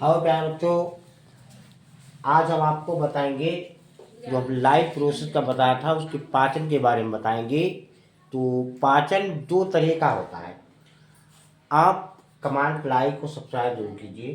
हाँ प्यार बच्चों, आज हम आपको बताएंगे जो अब लाइफ प्रोसेस का बताया था उसके पाचन के बारे में बताएंगे। तो पाचन दो तरह का होता है। आप कमांड लाइक को सब्सक्राइब जरूर कीजिए।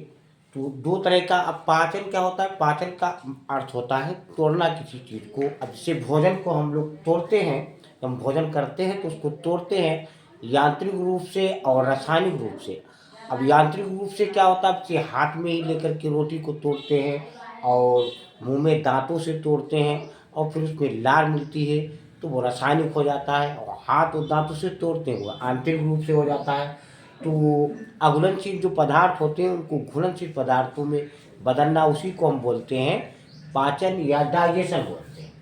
तो दो तरह का अब पाचन क्या होता है। पाचन का अर्थ होता है तोड़ना किसी चीज़ को। अब जैसे भोजन को हम लोग तोड़ते हैं, जब हम भोजन करते हैं तो उसको तोड़ते हैं यांत्रिक रूप से और रासायनिक रूप से। अब यांत्रिक रूप से क्या होता है, जैसे हाथ में ही लेकर के रोटी को तोड़ते हैं और मुंह में दांतों से तोड़ते हैं और फिर उसमें लार मिलती है तो वो रासायनिक हो जाता है। और हाथ और दांतों से तोड़ते हैं वो आंतरिक रूप से हो जाता है। तो अघुलनशील जो पदार्थ होते हैं उनको घुलनशील पदार्थों में बदलना, उसी को हम बोलते हैं पाचन या डाइजेशन बोलते हैं।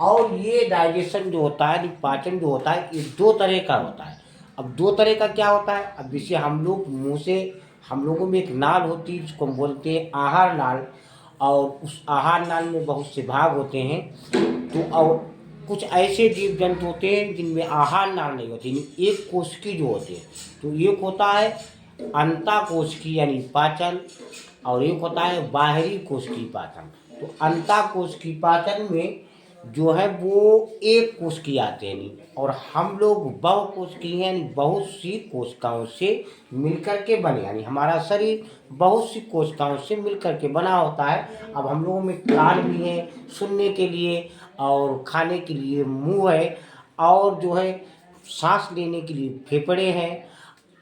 और ये डाइजेशन जो होता है, पाचन जो होता है, ये दो तरह का होता है। अब दो तरह का क्या होता है, अब जैसे हम लोग मुंह से, हम लोगों में एक नाल होती है जिसको हम बोलते हैं आहार नाल। और उस आहार नाल में बहुत से भाग होते हैं। तो और कुछ ऐसे जीव जंतु होते हैं जिनमें आहार नाल नहीं होती, यानी एक कोशिकी जो होती है। तो एक होता है अंतःकोशिकी यानी पाचन, और एक होता है बाहरी कोशिकी पाचन। तो अंतःकोशिकी पाचन में जो है वो एक कोशिकी आते हैं, और हम लोग बहुकोशिकीय हैं, यानी बहुत सी कोशिकाओं से मिलकर के बने, यानी हमारा शरीर बहुत सी कोशिकाओं से मिलकर के बना होता है। अब हम लोगों में कान भी है सुनने के लिए, और खाने के लिए मुंह है, और जो है सांस लेने के लिए फेफड़े हैं,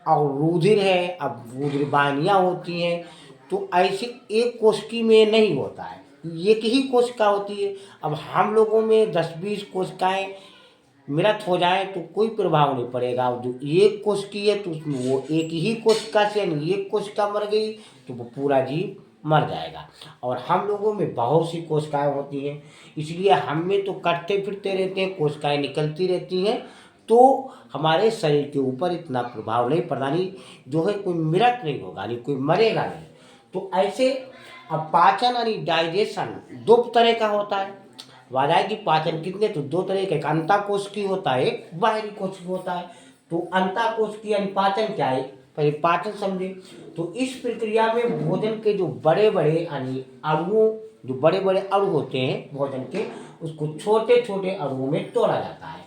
और रुधिर है। अब रुधिर वाहिनियाँ होती हैं। तो ऐसे एक कोशिकी में नहीं होता है, एक ही कोशिका होती है। अब हम लोगों में 10-20 कोशिकाएं मृत हो जाए तो कोई प्रभाव नहीं पड़ेगा। जो एक कोशिकी है तो उसमें वो एक ही कोशिका से, यानी एक कोशिका मर गई तो वो पूरा जीव मर जाएगा। और हम लोगों में बहुत सी कोशिकाएं होती हैं, इसलिए हम में तो कटते फिरते रहते हैं, कोशिकाएं निकलती रहती हैं। तो हमारे शरीर के ऊपर इतना प्रभाव नहीं पड़ता, नहीं जो है कोई मृत नहीं होगा, नहीं कोई मरेगा नहीं। तो ऐसे अब पाचन यानी डाइजेशन दो तरह का होता है। आवाज आएगी पाचन कितने, तो दो तरह का, एक अंतःकोशिकीय होता है, एक बाहरी कोशिकीय होता है। तो अंतःकोशिकीय यानी पाचन क्या है, पहले पाचन समझे। तो इस प्रक्रिया में भोजन के जो बड़े बड़े यानी अणुओं, जो बड़े बड़े अणु होते हैं भोजन के, उसको छोटे छोटे अणुओं में तोड़ा जाता है।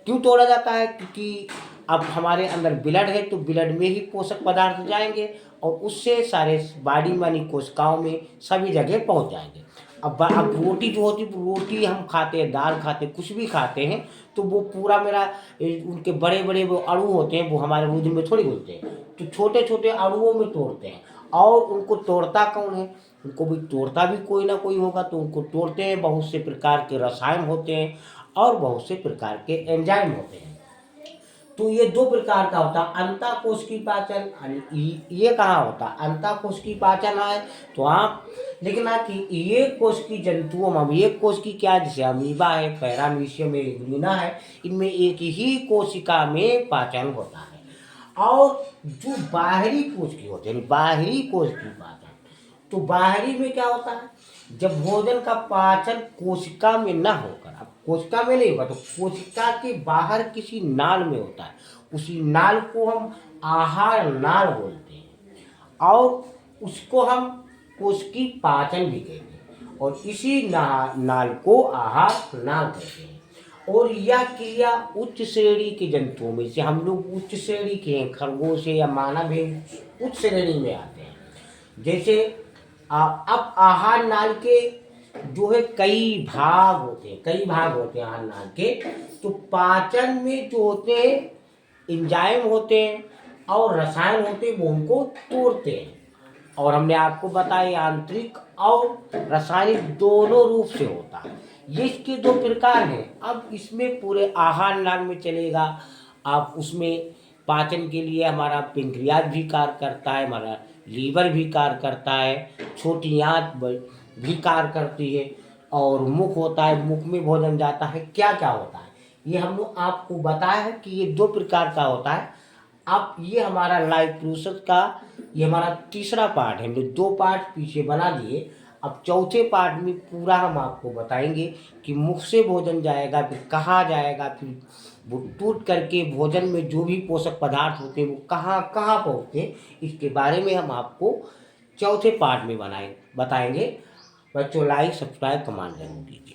क्यों तोड़ा जाता है, क्योंकि अब हमारे अंदर ब्लड है तो ब्लड में ही पोषक पदार्थ जाएंगे और उससे सारे बॉडी में कोशिकाओं में सभी जगह पहुंच जाएंगे। अब रोटी जो होती है, रोटी हम खाते हैं, दाल खाते हैं, कुछ भी खाते हैं, तो वो पूरा मेरा उनके बड़े बड़े वो अणु होते हैं वो हमारे रुधिर में थोड़ी घुलते हैं, तो छोटे छोटे अणुओं में तोड़ते हैं। और उनको तोड़ता कौन है, उनको भी तोड़ता भी कोई ना कोई होगा। तो उनको तोड़ते हैं, बहुत से प्रकार के रसायन होते हैं और बहुत से प्रकार के एंजाइम होते हैं। तो ये दो प्रकार का होता है अंतःकोशिकीय पाचन। ये कहाँ होता है, अंतःकोशिकीय पाचन है तो आप लिखना कि ये कोशिकीय जंतुओं में, ये कोशिकीय क्या है, जैसे अमीबा है, पैरामीशियम है, ग्लीना है, इनमें एक ही कोशिका में पाचन होता है। और जो बाहरी कोशिकीय होते हैं, बाहरी कोशिकीय पाचन, तो बाहरी में क्या होता है, जब भोजन का पाचन कोशिका में ना होकर, अब कोशिका में नहीं होगा तो कोशिका के बाहर किसी नाल में होता है, उसी नाल को हम आहार नाल बोलते हैं, और उसको हम कोशिकीय पाचन भी कहते हैं, और इसी नाल को आहार नाल कहते हैं। और यह क्रिया उच्च श्रेणी के जंतुओं में, जैसे हम लोग उच्च श्रेणी के हैं, खरगोश या मानव है, उच्च श्रेणी में आते हैं। जैसे अब आहार नाल के जो है कई भाग होते हैं, कई भाग होते हैं आहार नाल के। तो पाचन में जो होते हैं एंजाइम होते हैं और रसायन होते हैं, वो उनको तोड़ते हैं। और हमने आपको बताया यांत्रिक और रासायनिक दोनों रूप से होता है। ये इसके दो प्रकार हैं। अब इसमें पूरे आहार नाल में चलेगा। आप उसमें पाचन के लिए हमारा पेंक्रियाज भी कार्य करता है, हमारा लीवर भी कार्य करता है, छोटी आंत भी कार्य करती है, और मुख होता है, मुख में भोजन जाता है। क्या क्या होता है ये हम लोग आपको बताया है कि ये दो प्रकार का होता है। अब ये हमारा लाइफ प्रोसेस का ये हमारा तीसरा पार्ट है। हमने दो पार्ट पीछे बना दिए। अब चौथे पार्ट में पूरा हम आपको बताएंगे कि मुख से भोजन जाएगा, फिर कहाँ जाएगा, फिर वो टूट करके भोजन में जो भी पोषक पदार्थ होते हैं वो कहाँ कहाँ पहुँचते हैं, इसके बारे में हम आपको चौथे पार्ट में बताएंगे। बच्चों लाइक सब्सक्राइब कमेंट जरूर कीजिए।